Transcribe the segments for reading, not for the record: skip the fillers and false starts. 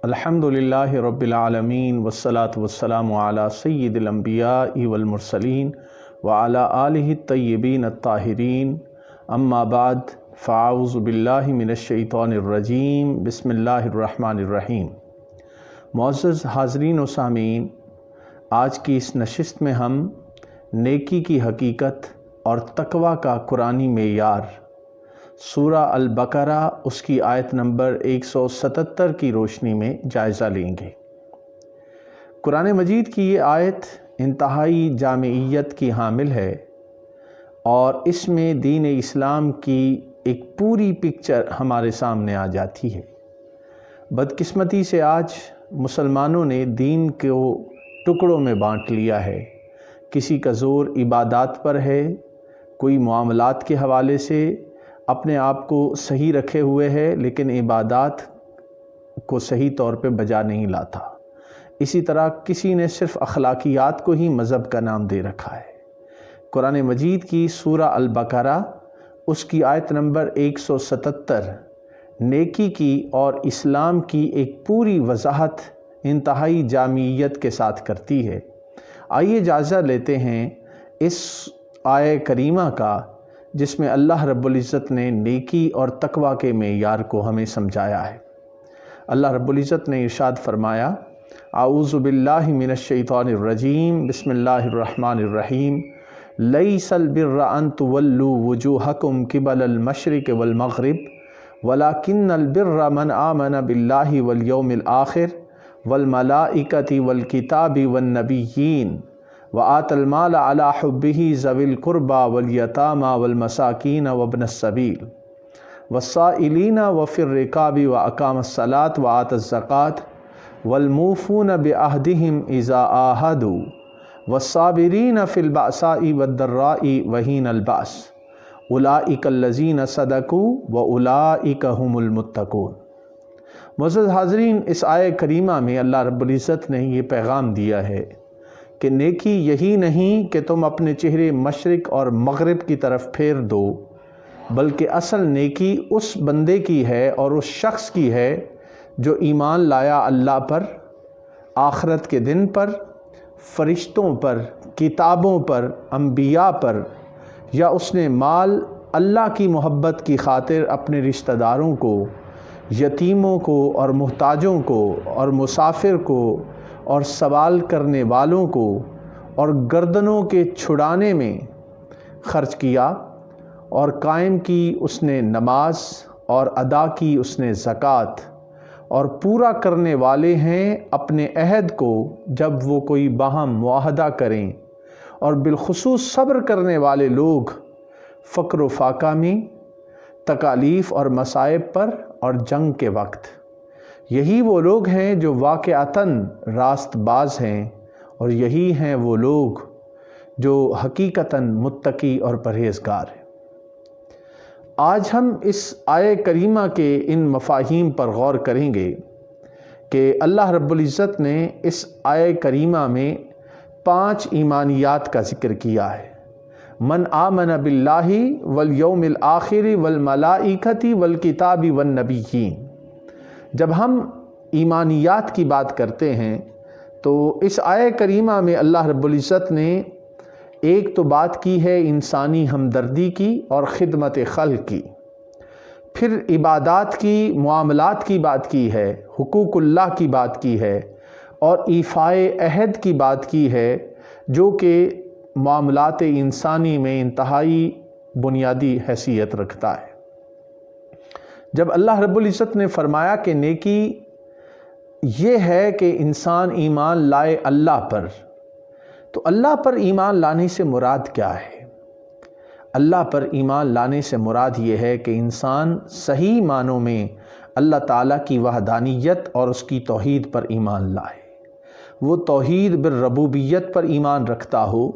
الحمدللہ رب العالمین والصلاة والسلام علی سید الانبیاء والمرسلین وعلی آلہ الطیبین الطاہرین اما بعد فاعوذ باللہ من الشیطان الرجیم بسم اللہ الرحمن الرحیم۔ معزز حاضرین و سامعین، آج کی اس نشست میں ہم نیکی کی حقیقت اور تقوی کا قرآنی معیار سورہ البقرہ اس کی آیت نمبر 177 کی روشنی میں جائزہ لیں گے۔ قرآن مجید کی یہ آیت انتہائی جامعیت کی حامل ہے اور اس میں دین اسلام کی ایک پوری پکچر ہمارے سامنے آ جاتی ہے۔ بدقسمتی سے آج مسلمانوں نے دین کو ٹکڑوں میں بانٹ لیا ہے۔ کسی کا زور عبادات پر ہے، کوئی معاملات کے حوالے سے اپنے آپ کو صحیح رکھے ہوئے ہے لیکن عبادات کو صحیح طور پہ بجا نہیں لاتا۔ اسی طرح کسی نے صرف اخلاقیات کو ہی مذہب کا نام دے رکھا ہے۔ قرآن مجید کی سورہ البقرہ اس کی آیت نمبر 177 نیکی کی اور اسلام کی ایک پوری وضاحت انتہائی جامعیت کے ساتھ کرتی ہے۔ آئیے جائزہ لیتے ہیں اس آیہ کریمہ کا جس میں اللہ رب العزت نے نیکی اور تقوی کے معیار کو ہمیں سمجھایا ہے۔ اللہ رب العزت نے ارشاد فرمایا، اعوذ باللہ من الشیطان الرجیم بسم اللہ الرحمن الرحیم، لیس البر ان تولوا وجوہکم قبل المشرق والمغرب ولکن البر من آمن باللہ والیوم الآخر والملائکۃ والکتاب والنبیین وآت المال علی حبہ ذوی القربى والیتامى والمساکین وابن السبیل والسائلین وفی الرقاب واقام الصلاۃ وآت الزکاۃ والموفون بعہدہم اذا عاہدوا والصابرین فی البأساء والضراء وحین البأس اولئک الذین صدقوا واولئک هم المتقون۔ معزز حاضرین، اس آیہ کریمہ میں اللہ رب العزت نے یہ پیغام دیا ہے کہ نیکی یہی نہیں کہ تم اپنے چہرے مشرق اور مغرب کی طرف پھیر دو، بلکہ اصل نیکی اس بندے کی ہے اور اس شخص کی ہے جو ایمان لایا اللہ پر، آخرت کے دن پر، فرشتوں پر، کتابوں پر، انبیاء پر، یا اس نے مال اللہ کی محبت کی خاطر اپنے رشتہ داروں کو، یتیموں کو اور محتاجوں کو اور مسافر کو اور سوال کرنے والوں کو اور گردنوں کے چھڑانے میں خرچ کیا، اور قائم کی اس نے نماز اور ادا کی اس نے زکوٰۃ، اور پورا کرنے والے ہیں اپنے عہد کو جب وہ کوئی باہم معاہدہ کریں، اور بالخصوص صبر کرنے والے لوگ فقر و فاقہ میں، تکالیف اور مصائب پر اور جنگ کے وقت۔ یہی وہ لوگ ہیں جو واقعتاً راست باز ہیں، اور یہی ہیں وہ لوگ جو حقیقتاً متقی اور پرہیزگار ہیں۔ آج ہم اس آیہ کریمہ کے ان مفاہیم پر غور کریں گے کہ اللہ رب العزت نے اس آیہ کریمہ میں 5 ایمانیات کا ذکر کیا ہے۔ من آمن باللہ والیوم الآخر والملائکۃ والکتاب والنبیین۔ جب ہم ایمانیات کی بات کرتے ہیں تو اس آیہ کریمہ میں اللہ رب العزت نے ایک تو بات کی ہے انسانی ہمدردی کی اور خدمت خلق کی، پھر عبادات کی، معاملات کی بات کی ہے، حقوق اللہ کی بات کی ہے، اور ایفائے عہد کی بات کی ہے جو کہ معاملات انسانی میں انتہائی بنیادی حیثیت رکھتا ہے۔ جب اللہ رب العزت نے فرمایا کہ نیکی یہ ہے کہ انسان ایمان لائے اللہ پر، تو اللہ پر ایمان لانے سے مراد کیا ہے؟ اللہ پر ایمان لانے سے مراد یہ ہے کہ انسان صحیح معنوں میں اللہ تعالیٰ کی وحدانیت اور اس کی توحید پر ایمان لائے۔ وہ توحید بالربوبیت پر ایمان رکھتا ہو،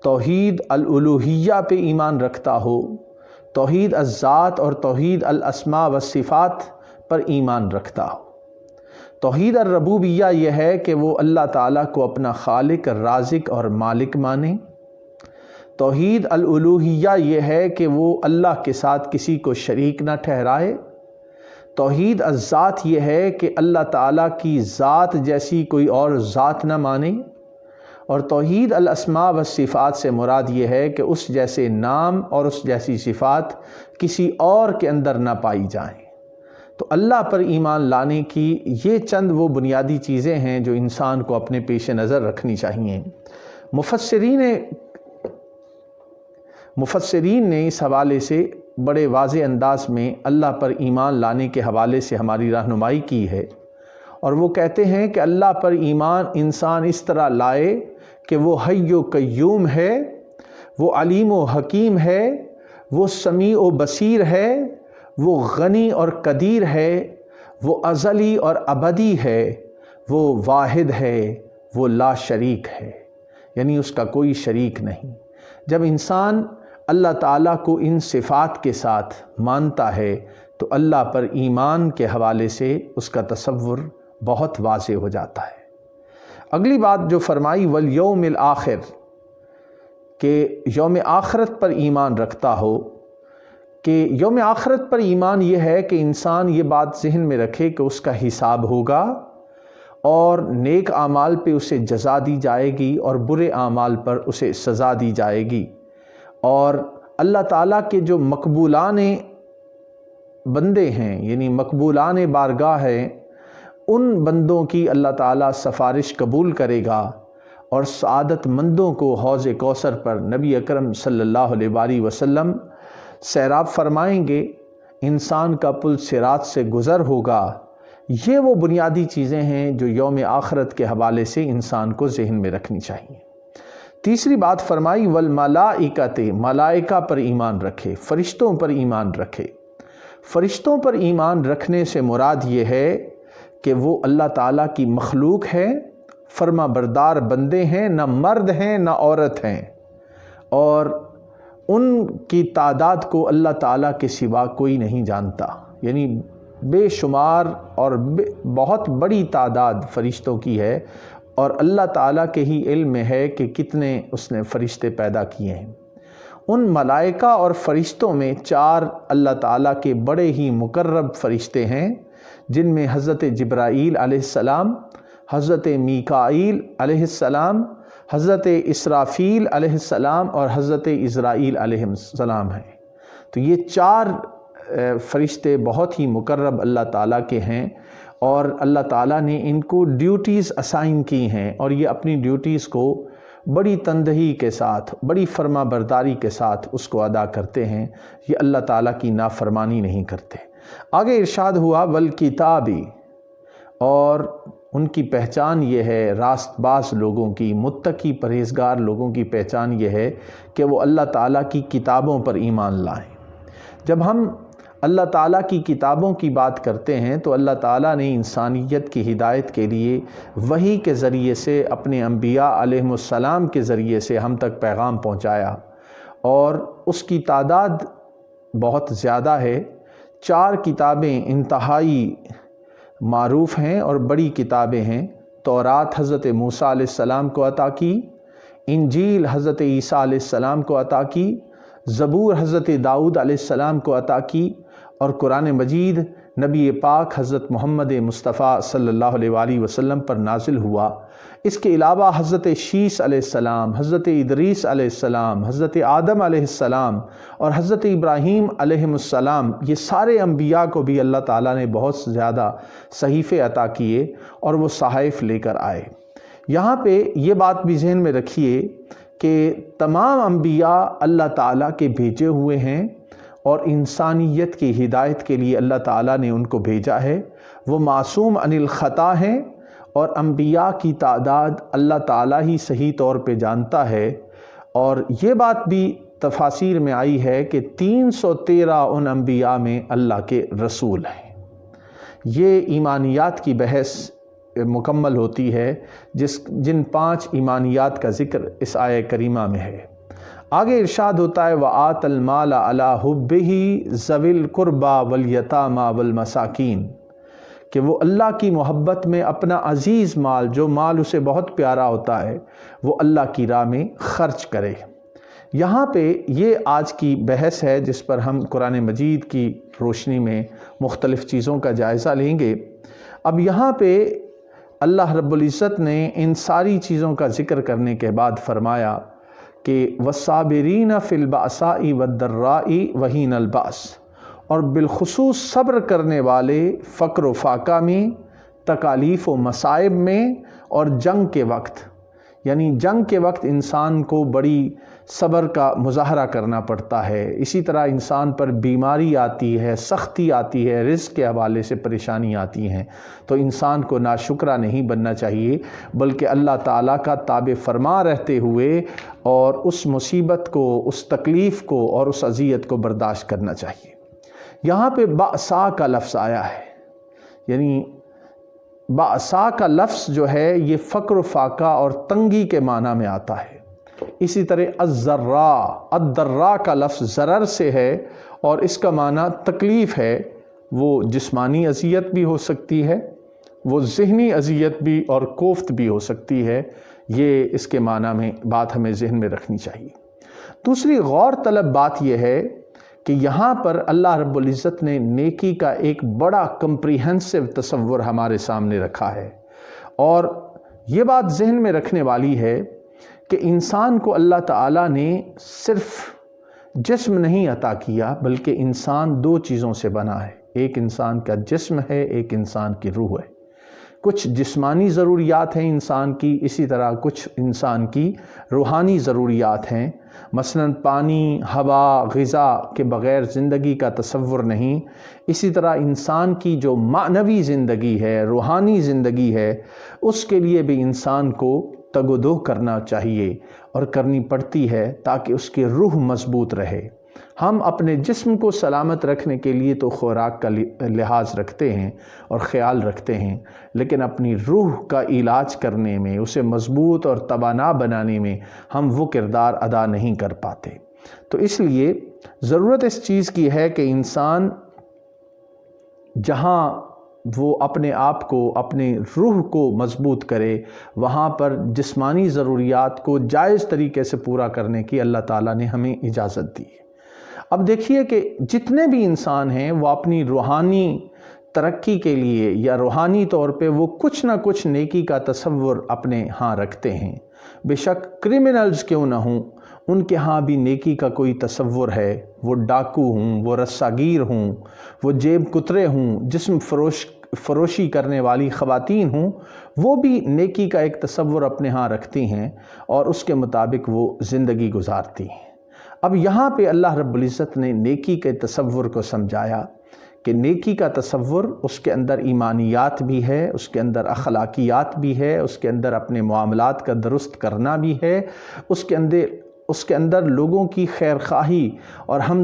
توحید الالوہیہ پہ ایمان رکھتا ہو، توحید الذات اور توحید الاسماء والصفات پر ایمان رکھتا ہو۔ توحید الربوبیہ یہ ہے کہ وہ اللہ تعالیٰ کو اپنا خالق، رازق اور مالک مانے۔ توحید الالوہیہ یہ ہے کہ وہ اللہ کے ساتھ کسی کو شریک نہ ٹھہرائے۔ توحید الذات یہ ہے کہ اللہ تعالیٰ کی ذات جیسی کوئی اور ذات نہ مانے، اور توحید الاسماء والصفات سے مراد یہ ہے کہ اس جیسے نام اور اس جیسی صفات کسی اور کے اندر نہ پائی جائیں۔ تو اللہ پر ایمان لانے کی یہ چند وہ بنیادی چیزیں ہیں جو انسان کو اپنے پیش نظر رکھنی چاہیے۔ مفسرین نے اس حوالے سے بڑے واضح انداز میں اللہ پر ایمان لانے کے حوالے سے ہماری رہنمائی کی ہے، اور وہ کہتے ہیں کہ اللہ پر ایمان انسان اس طرح لائے کہ وہ حی و قیوم ہے، وہ علیم و حکیم ہے، وہ سمیع و بصیر ہے، وہ غنی اور قدیر ہے، وہ ازلی اور ابدی ہے، وہ واحد ہے، وہ لا شریک ہے، یعنی اس کا کوئی شریک نہیں۔ جب انسان اللہ تعالیٰ کو ان صفات کے ساتھ مانتا ہے تو اللہ پر ایمان کے حوالے سے اس کا تصور بہت واضح ہو جاتا ہے۔ اگلی بات جو فرمائی والیوم الآخر، کہ یوم آخرت پر ایمان رکھتا ہو، کہ یوم آخرت پر ایمان یہ ہے کہ انسان یہ بات ذہن میں رکھے کہ اس کا حساب ہوگا اور نیک اعمال پہ اسے جزا دی جائے گی اور برے اعمال پر اسے سزا دی جائے گی، اور اللہ تعالیٰ کے جو مقبولان بندے ہیں، یعنی مقبولان بارگاہ ہیں، ان بندوں کی اللہ تعالیٰ سفارش قبول کرے گا، اور سعادت مندوں کو حوض کوثر پر نبی اکرم صلی اللہ علیہ وآلہ وسلم سیراب فرمائیں گے، انسان کا پل صراط سے گزر ہوگا۔ یہ وہ بنیادی چیزیں ہیں جو یوم آخرت کے حوالے سے انسان کو ذہن میں رکھنی چاہیے۔ تیسری بات فرمائی والملائکۃ، ملائکہ پر ایمان رکھے، فرشتوں پر ایمان رکھے۔ فرشتوں پر ایمان رکھنے سے مراد یہ ہے کہ وہ اللہ تعالیٰ کی مخلوق ہے، فرما بردار بندے ہیں، نہ مرد ہیں نہ عورت ہیں، اور ان کی تعداد کو اللہ تعالیٰ کے سوا کوئی نہیں جانتا، یعنی بے شمار اور بہت بڑی تعداد فرشتوں کی ہے، اور اللہ تعالیٰ کے ہی علم میں ہے کہ کتنے اس نے فرشتے پیدا کیے ہیں۔ ان ملائکہ اور فرشتوں میں 4 اللہ تعالیٰ کے بڑے ہی مقرب فرشتے ہیں، جن میں حضرت جبرائیل علیہ السلام، حضرت میکائیل علیہ السلام، حضرت اسرافیل علیہ السلام اور حضرت عزرائیل علیہ السلام ہیں۔ تو یہ 4 فرشتے بہت ہی مقرب اللہ تعالیٰ کے ہیں، اور اللہ تعالیٰ نے ان کو ڈیوٹیز اسائن کی ہیں، اور یہ اپنی ڈیوٹیز کو بڑی تندہی کے ساتھ، بڑی فرما برداری کے ساتھ اس کو ادا کرتے ہیں، یہ اللہ تعالیٰ کی نافرمانی نہیں کرتے۔ آگے ارشاد ہوا والکتابی، اور ان کی پہچان یہ ہے، راست باز لوگوں کی، متقی پرہیزگار لوگوں کی پہچان یہ ہے کہ وہ اللہ تعالیٰ کی کتابوں پر ایمان لائیں۔ جب ہم اللہ تعالیٰ کی کتابوں کی بات کرتے ہیں تو اللہ تعالیٰ نے انسانیت کی ہدایت کے لیے وحی کے ذریعے سے اپنے انبیاء علیہم السلام کے ذریعے سے ہم تک پیغام پہنچایا، اور اس کی تعداد بہت زیادہ ہے۔ 4 کتابیں انتہائی معروف ہیں اور بڑی کتابیں ہیں۔ تورات حضرت موسیٰ علیہ السلام کو عطا کی، انجیل حضرت عیسیٰ علیہ السلام کو عطا کی، زبور حضرت داؤد علیہ السلام کو عطا کی، اور قرآن مجید نبی پاک حضرت محمد مصطفیٰ صلی اللہ علیہ وآلہ وسلم پر نازل ہوا۔ اس کے علاوہ حضرت شیس علیہ السلام، حضرت ادریس علیہ السلام، حضرت آدم علیہ السلام اور حضرت ابراہیم علیہ السلام، یہ سارے انبیاء کو بھی اللہ تعالیٰ نے بہت زیادہ صحیفے عطا کیے اور وہ صحائف لے کر آئے۔ یہاں پہ یہ بات بھی ذہن میں رکھیے کہ تمام انبیاء اللہ تعالیٰ کے بھیجے ہوئے ہیں، اور انسانیت کی ہدایت کے لیے اللہ تعالیٰ نے ان کو بھیجا ہے۔ وہ معصوم عن الخطا ہیں، اور انبیاء کی تعداد اللہ تعالیٰ ہی صحیح طور پہ جانتا ہے، اور یہ بات بھی تفاسیر میں آئی ہے کہ 313 ان انبیاء میں اللہ کے رسول ہیں۔ یہ ایمانیات کی بحث مکمل ہوتی ہے، جن 5 ایمانیات کا ذکر اس آیہ کریمہ میں ہے۔ آگے ارشاد ہوتا ہے وَآتَ الْمَالَ عَلَىٰ حُبِّهِ ذَوِي الْقُرْبَىٰ وَالْيَتَامَىٰ وَالْمَسَاكِينِ، کہ وہ اللہ کی محبت میں اپنا عزیز مال، جو مال اسے بہت پیارا ہوتا ہے، وہ اللہ کی راہ میں خرچ کرے۔ یہاں پہ یہ آج کی بحث ہے جس پر ہم قرآن مجید کی روشنی میں مختلف چیزوں کا جائزہ لیں گے۔ اب یہاں پہ اللہ رب العزت نے ان ساری چیزوں کا ذکر کرنے کے بعد فرمایا کہ وَالصَّابِرِينَ فِي الْبَأْسَاءِ وَالضَّرَّاءِ وَحِينَ الْبَأْسِ، اور بالخصوص صبر کرنے والے فقر و فاقہ میں، تکالیف و مصائب میں، اور جنگ کے وقت، یعنی جنگ کے وقت انسان کو بڑی صبر کا مظاہرہ کرنا پڑتا ہے۔ اسی طرح انسان پر بیماری آتی ہے، سختی آتی ہے، رزق کے حوالے سے پریشانی آتی ہیں، تو انسان کو ناشکرہ نہیں بننا چاہیے، بلکہ اللہ تعالیٰ کا تابع فرما رہتے ہوئے اور اس مصیبت کو، اس تکلیف کو اور اس اذیت کو برداشت کرنا چاہیے۔ یہاں پہ بأسا کا لفظ آیا ہے، یعنی بأسا کا لفظ جو ہے یہ فقر و فاقہ اور تنگی کے معنی میں آتا ہے۔ اسی طرح الضراء کا لفظ ضرر سے ہے اور اس کا معنی تکلیف ہے۔ وہ جسمانی اذیت بھی ہو سکتی ہے، وہ ذہنی اذیت بھی اور کوفت بھی ہو سکتی ہے۔ یہ اس کے معنی میں بات ہمیں ذہن میں رکھنی چاہیے۔ دوسری غور طلب بات یہ ہے کہ یہاں پر اللہ رب العزت نے نیکی کا ایک بڑا کمپریہنسو تصور ہمارے سامنے رکھا ہے، اور یہ بات ذہن میں رکھنے والی ہے کہ انسان کو اللہ تعالیٰ نے صرف جسم نہیں عطا کیا، بلکہ انسان دو چیزوں سے بنا ہے۔ ایک انسان کا جسم ہے، ایک انسان کی روح ہے۔ کچھ جسمانی ضروریات ہیں انسان کی، اسی طرح کچھ انسان کی روحانی ضروریات ہیں۔ مثلا پانی، ہوا، غذا کے بغیر زندگی کا تصور نہیں۔ اسی طرح انسان کی جو معنوی زندگی ہے، روحانی زندگی ہے، اس کے لیے بھی انسان کو تگ و دو کرنا چاہیے اور کرنی پڑتی ہے تاکہ اس کی روح مضبوط رہے۔ ہم اپنے جسم کو سلامت رکھنے کے لیے تو خوراک کا لحاظ رکھتے ہیں اور خیال رکھتے ہیں، لیکن اپنی روح کا علاج کرنے میں، اسے مضبوط اور توانا بنانے میں ہم وہ کردار ادا نہیں کر پاتے۔ تو اس لیے ضرورت اس چیز کی ہے کہ انسان جہاں وہ اپنے آپ کو، اپنے روح کو مضبوط کرے، وہاں پر جسمانی ضروریات کو جائز طریقے سے پورا کرنے کی اللہ تعالیٰ نے ہمیں اجازت دی ہے۔ اب دیکھیے کہ جتنے بھی انسان ہیں وہ اپنی روحانی ترقی کے لیے یا روحانی طور پہ وہ کچھ نہ کچھ نیکی کا تصور اپنے ہاں رکھتے ہیں۔ بے شک کرمنلز کیوں نہ ہوں، ان کے ہاں بھی نیکی کا کوئی تصور ہے۔ وہ ڈاکو ہوں، وہ رساگیر ہوں، وہ جیب کترے ہوں، جسم فروشی کرنے والی خواتین ہوں، وہ بھی نیکی کا ایک تصور اپنے ہاں رکھتی ہیں اور اس کے مطابق وہ زندگی گزارتی ہیں۔ اب یہاں پہ اللہ رب العزت نے نیکی کے تصور کو سمجھایا کہ نیکی کا تصور اس کے اندر ایمانیات بھی ہے، اس کے اندر اخلاقیات بھی ہے، اس کے اندر اپنے معاملات کا درست کرنا بھی ہے، اس کے اندر لوگوں کی خیر خواہی اور ہم